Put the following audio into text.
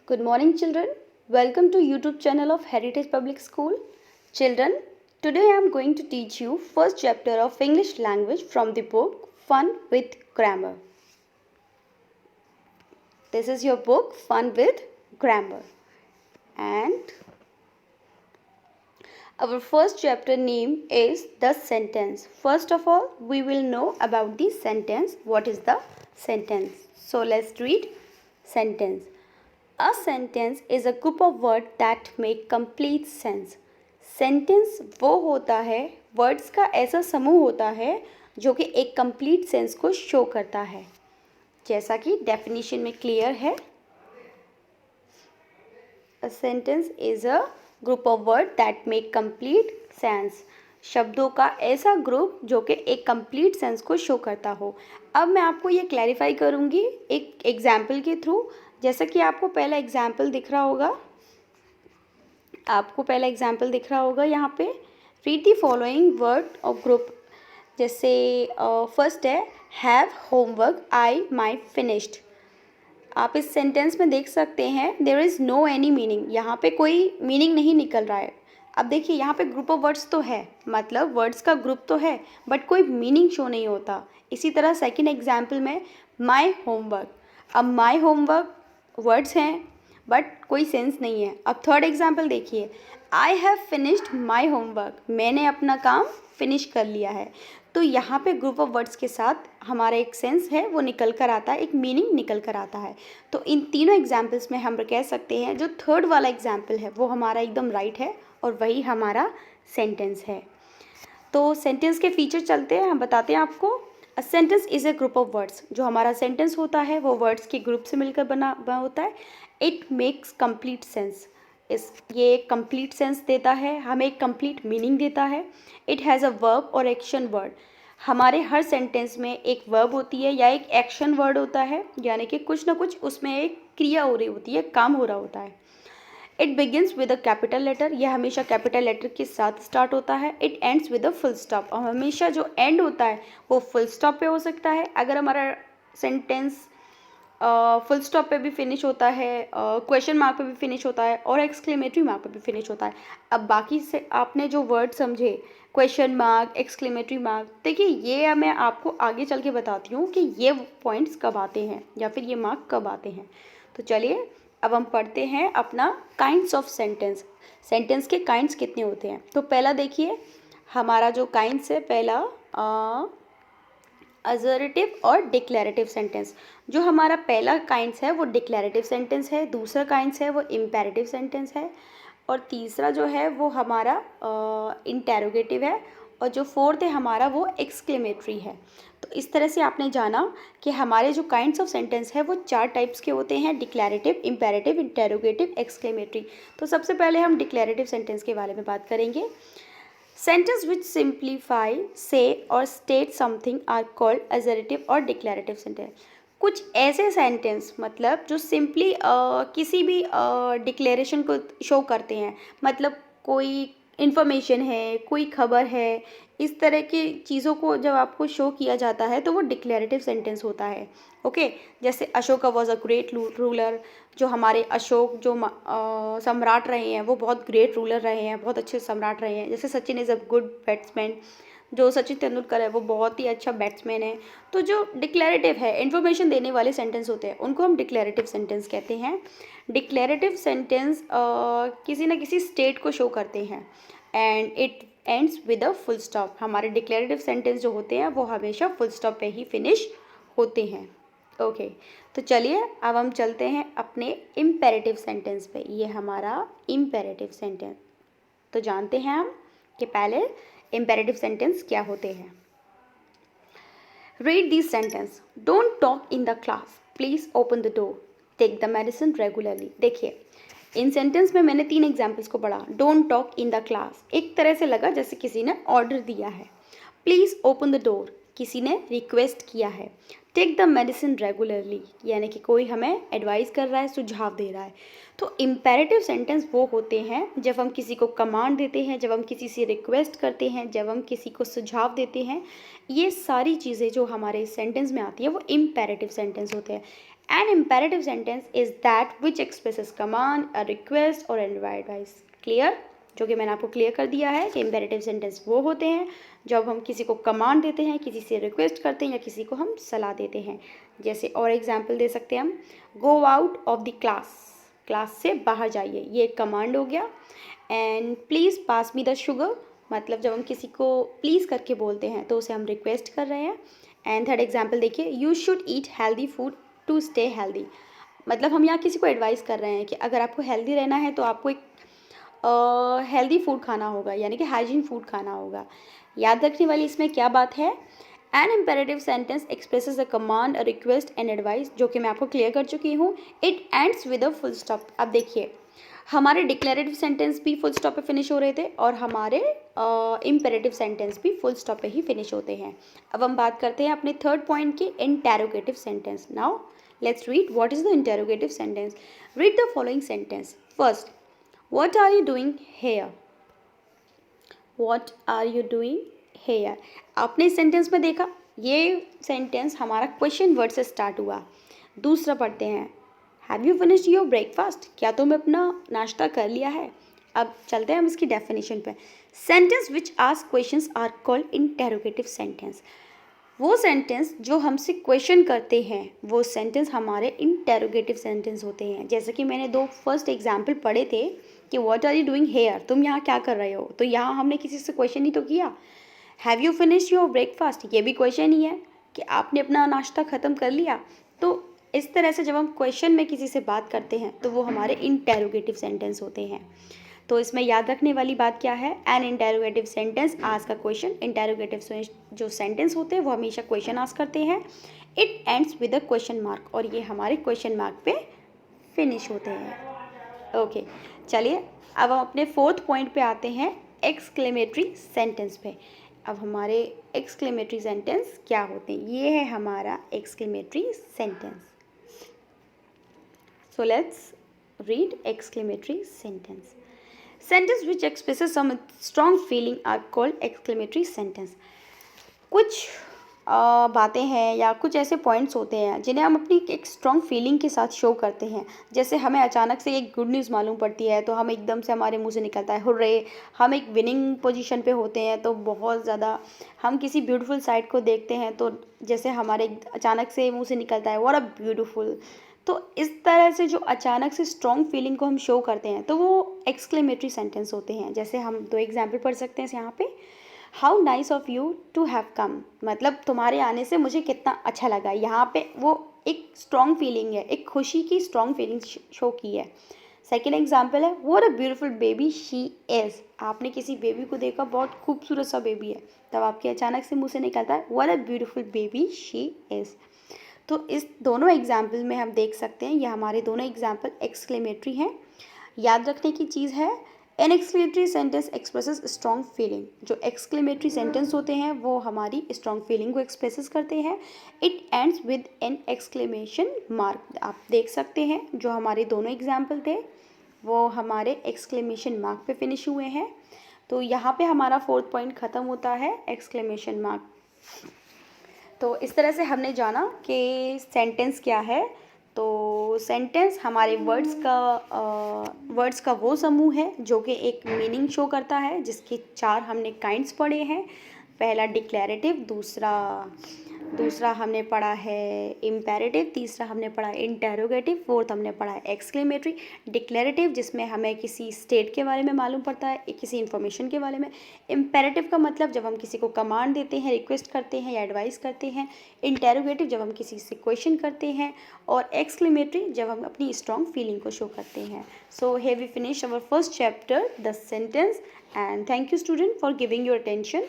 Good morning, children. Welcome to YouTube channel of Heritage Public School. Children, today I am going to teach you first chapter of English language from the book Fun with Grammar. This is your book Fun with Grammar. And our first chapter name is the sentence. First of all, we will know about the sentence. What is the sentence? So let's read sentence. A sentence is a group of words that make complete sense. Sentence वो होता है, words का ऐसा समूह होता है जो कि एक कंप्लीट सेंस को शो करता है, जैसा कि डेफिनेशन में क्लियर है. A sentence is a group of word that make complete sense. शब्दों का ऐसा ग्रुप जो कि एक कंप्लीट सेंस को शो करता हो. अब मैं आपको ये क्लैरिफाई करूँगी एक एग्जाम्पल के थ्रू. जैसा कि आपको पहला एग्जाम्पल दिख रहा होगा, यहाँ पे read the following word of group. जैसे फर्स्ट है have homework I my finished. आप इस सेंटेंस में देख सकते हैं there is no any meaning. यहाँ पे कोई मीनिंग नहीं निकल रहा है. अब देखिए यहाँ पे ग्रुप ऑफ वर्ड्स तो है, मतलब वर्ड्स का ग्रुप तो है, बट कोई मीनिंग शो नहीं होता. इसी तरह सेकंड एग्जाम्पल में माई होमवर्क. अब माई होमवर्क वर्ड्स हैं बट कोई सेंस नहीं है. अब थर्ड एग्जाम्पल देखिए, I have finished my homework. मैंने अपना काम फिनिश कर लिया है. तो यहाँ पे ग्रुप ऑफ वर्ड्स के साथ हमारा एक सेंस है वो निकल कर आता है, एक मीनिंग निकल कर आता है. तो इन तीनों एग्जाम्पल्स में हम कह सकते हैं जो थर्ड वाला एग्जाम्पल है वो हमारा एकदम राइट है और वही हमारा सेंटेंस है. तो सेंटेंस के फीचर चलते हैं, हम बताते हैं आपको. A sentence is a group of words. जो हमारा सेंटेंस होता है वो वर्ड्स के ग्रुप से मिलकर बना होता है. It makes complete sense. ये एक कंप्लीट सेंस देता है, हमें एक कंप्लीट मीनिंग देता है. इट हैज़ अ वर्ब और एक्शन वर्ड. हमारे हर सेंटेंस में एक वर्ब होती है या एक एक्शन वर्ड होता है, यानी कि कुछ ना कुछ उसमें एक क्रिया हो रही होती है, काम हो रहा होता है. It begins with a capital letter. यह हमेशा कैपिटल लेटर के साथ स्टार्ट होता है. It ends with a full stop. और हमेशा जो एंड होता है वो फुल स्टॉप पे हो सकता है. अगर हमारा सेंटेंस फुल स्टॉप पे भी फिनिश होता है, क्वेश्चन मार्क पे भी फिनिश होता है और एक्सक्लेमेटरी मार्क पे भी फिनिश होता है. अब बाकी से आपने जो वर्ड समझे, क्वेश्चन मार्क, एक्सक्लेमेटरी मार्क, देखिए ये मैं आपको आगे चल के बताती हूँ कि ये पॉइंट्स कब आते हैं या फिर ये मार्क कब आते हैं. तो चलिए अब हम पढ़ते हैं अपना काइंड्स ऑफ सेंटेंस. सेंटेंस के काइंड्स कितने होते हैं. तो पहला देखिए हमारा जो काइंड्स है, पहला असर्टिव और डिक्लेरेटिव सेंटेंस. जो हमारा पहला काइंड्स है वो डिक्लेरेटिव सेंटेंस है, दूसरा काइंड्स है वो इम्पेरेटिव सेंटेंस है और तीसरा जो है वो हमारा इंटेरोगेटिव है और जो फोर्थ है हमारा वो एक्सक्लेमेटरी है. तो इस तरह से आपने जाना कि हमारे जो काइंड्स ऑफ सेंटेंस है वो 4 टाइप्स के होते हैं: डिक्लेरेटिव, इम्पेरेटिव, इंटेरोगेटिव, एक्सक्लेमेटरी. तो सबसे पहले हम डिक्लेरेटिव सेंटेंस के बारे में बात करेंगे. Sentences which simplify, say or state something are called assertive और declarative sentence. कुछ ऐसे सेंटेंस मतलब जो सिंपली किसी भी डिक्लेरेशन को शो करते हैं, मतलब कोई इन्फॉर्मेशन है, कोई खबर है, इस तरह की चीज़ों को जब आपको शो किया जाता है तो वो डिक्लेरेटिव सेंटेंस होता है. ओके, जैसे Ashoka was a great ruler. जो हमारे अशोक जो सम्राट रहे हैं वो बहुत ग्रेट रूलर रहे हैं, बहुत अच्छे सम्राट रहे हैं. जैसे Sachin is a good batsman. जो सचिन तेंदुलकर है वो बहुत ही अच्छा बैट्समैन है. तो जो डिक्लेरेटिव है, इन्फॉर्मेशन देने वाले सेंटेंस होते हैं, उनको हम डिक्लेरेटिव सेंटेंस कहते हैं. डिक्लेरेटिव सेंटेंस किसी न किसी स्टेट को शो करते हैं and it ends with a full stop. हमारे डिक्लेरेटिव सेंटेंस जो होते हैं वो हमेशा फुल स्टॉप पे ही फिनिश होते हैं. ओके, तो चलिए अब हम चलते हैं अपने इम्पेरेटिव सेंटेंस पे. ये हमारा इम्पेरेटिव सेंटेंस. तो जानते हैं हम कि पहले इम्पेरेटिव सेंटेंस क्या होते हैं. Read this sentence. Don't talk in the class. Please open the door. Take the medicine regularly. देखिए इन सेंटेंस में मैंने 3 एग्जाम्पल्स को पढ़ा. Don't talk in the class एक तरह से लगा जैसे किसी ने ऑर्डर दिया है. प्लीज़ ओपन द डोर किसी ने रिक्वेस्ट किया है. टेक द मेडिसिन रेगुलरली यानी कि कोई हमें एडवाइस कर रहा है, सुझाव दे रहा है. तो इम्पेरेटिव सेंटेंस वो होते हैं जब हम किसी को कमांड देते हैं, जब हम किसी से रिक्वेस्ट करते हैं, जब हम किसी को सुझाव देते हैं. ये सारी चीज़ें जो हमारे सेंटेंस में आती है वो इम्पेरेटिव सेंटेंस होते हैं. An imperative sentence is that which expresses command, a request or an advice. Clear? जो कि मैंने आपको क्लियर कर दिया है कि imperative sentence वो होते हैं जब हम किसी को कमांड देते हैं, किसी से रिक्वेस्ट करते हैं या किसी को हम सलाह देते हैं. जैसे और एग्जाम्पल दे सकते हैं हम, go out of the class, class से बाहर जाइए, ये एक कमांड हो गया. And please pass me the sugar, मतलब जब हम किसी को प्लीज़ करके बोलते हैं तो उसे हम रिक्वेस्ट कर रहे हैं. एंड थर्ड एग्जाम्पल देखिए, you should eat healthy food to stay healthy, मतलब हम यहाँ किसी को एडवाइस कर रहे हैं कि अगर आपको हेल्दी रहना है तो आपको एक हेल्दी फूड खाना होगा, यानी कि हाइजीन फूड खाना होगा. याद रखने वाली इसमें क्या बात है, an imperative sentence expresses a command, a request and advice, जो कि मैं आपको क्लियर कर चुकी हूँ. It ends with a full stop. अब देखिए हमारे डिक्लेरेटिव सेंटेंस भी फुल स्टॉप पे फिनिश हो रहे थे और हमारे इम्पेरेटिव सेंटेंस भी फुल स्टॉप पे ही फिनिश होते हैं. अब हम बात करते हैं अपने थर्ड पॉइंट की, interrogative sentence. Now let's read what is the interrogative sentence. Read the following sentence. First, what are you doing here. What are you doing here. आपने इस सेंटेंस में देखा, ये सेंटेंस हमारा क्वेश्चन वर्ड से start हुआ. दूसरा पढ़ते हैं, have you finished your breakfast, क्या तुमने अपना नाश्ता कर लिया है. अब चलते हैं हम इसकी डेफिनेशन पे. Sentence which ask questions are called interrogative sentence. वो सेंटेंस जो हमसे क्वेश्चन करते हैं वो सेंटेंस हमारे इंटेरोगेटिव सेंटेंस होते हैं. जैसे कि मैंने दो फर्स्ट एग्जाम्पल पढ़े थे कि what are you doing here, तुम यहाँ क्या कर रहे हो, तो यहाँ हमने किसी से क्वेश्चन ही तो किया. Have you finished your breakfast, ये भी क्वेश्चन ही है कि आपने अपना नाश्ता ख़त्म कर लिया. तो इस तरह से जब हम क्वेश्चन में किसी से बात करते हैं तो वो हमारे इंटेरोगेटिव सेंटेंस होते हैं. तो इसमें याद रखने वाली बात क्या है, N interrogative sentence ask a question. Interrogative जो सेंटेंस होते हैं वो हमेशा क्वेश्चन आस्क करते हैं. It ends with a question mark, और ये हमारे क्वेश्चन मार्क पे फिनिश होते हैं. ओके चलिए अब हम अपने फोर्थ पॉइंट पे आते हैं, एक्सक्लेमेटरी सेंटेंस पे. अब हमारे एक्सक्लेमेटरी सेंटेंस क्या होते हैं, ये है हमारा exclamatory sentence. So let's read exclamatory sentence. Sentence which expresses some strong feeling are called exclamatory sentence. कुछ बातें हैं या कुछ ऐसे पॉइंट्स होते हैं जिन्हें हम अपनी एक स्ट्रॉन्ग फीलिंग के साथ शो करते हैं. जैसे हमें अचानक से एक गुड न्यूज़ मालूम पड़ती है तो हम एकदम से हमारे मुंह से निकलता है हुर्रे. हम एक विनिंग पोजीशन पे होते हैं तो बहुत ज़्यादा हम किसी ब्यूटीफुल साइट को देखते हैं तो जैसे हमारे अचानक से मुंह से निकलता है व्हाट अ ब्यूटीफुल. तो इस तरह से जो अचानक से स्ट्रॉन्ग फीलिंग को हम शो करते हैं तो वो एक्सक्लेमेटरी सेंटेंस होते हैं. जैसे हम दो एग्जाम्पल पढ़ सकते हैं यहाँ पे, how nice of you to have come, मतलब तुम्हारे आने से मुझे कितना अच्छा लगा. यहाँ पे वो एक स्ट्रॉन्ग फीलिंग है, एक खुशी की स्ट्रॉन्ग फीलिंग शो की है. सेकेंड एग्जाम्पल है, what a beautiful baby she is. आपने किसी बेबी को देखा, बहुत खूबसूरत सा बेबी है, तब आपके अचानक से मुँह से निकलता है what a beautiful baby she is. तो इस दोनों एग्जाम्पल में हम देख सकते हैं ये हमारे दोनों एग्जाम्पल एक्सक्लेमेटरी हैं. याद रखने की चीज़ है, an exclamatory sentence expresses strong feeling. जो एक्सक्लेमेटरी सेंटेंस होते हैं वो हमारी स्ट्रॉन्ग फीलिंग को एक्सप्रेसेस करते हैं. It ends with an exclamation mark. आप देख सकते हैं जो हमारे दोनों एग्जाम्पल थे वो हमारे एक्सक्लेमेशन मार्क पे फिनिश हुए हैं. तो यहाँ पे हमारा फोर्थ पॉइंट ख़त्म होता है, एक्सक्लेमेशन मार्क. तो इस तरह से हमने जाना कि सेंटेंस क्या है. तो सेंटेंस हमारे वर्ड्स का वो समूह है जो कि एक मीनिंग शो करता है, जिसके चार हमने काइंड्स पढ़े हैं. पहला डिक्लेरेटिव, दूसरा हमने पढ़ा है इम्पेरेटिव, तीसरा हमने पढ़ा इंटेरोगेटिव, फोर्थ हमने पढ़ा है एक्सक्लेमेटरी. डिक्लेरेटिव जिसमें हमें किसी स्टेट के बारे में मालूम पड़ता है, किसी इन्फॉर्मेशन के बारे में. इम्पेरेटिव का मतलब जब हम किसी को कमांड देते हैं, रिक्वेस्ट करते हैं या एडवाइस करते हैं. इंटेरोगेटिव जब हम किसी से क्वेश्चन करते हैं. और एक्सक्लेमेटरी जब हम अपनी स्ट्रॉन्ग फीलिंग को शो करते हैं. सो here we finish our first chapter, the sentence, and thank you student for giving your attention.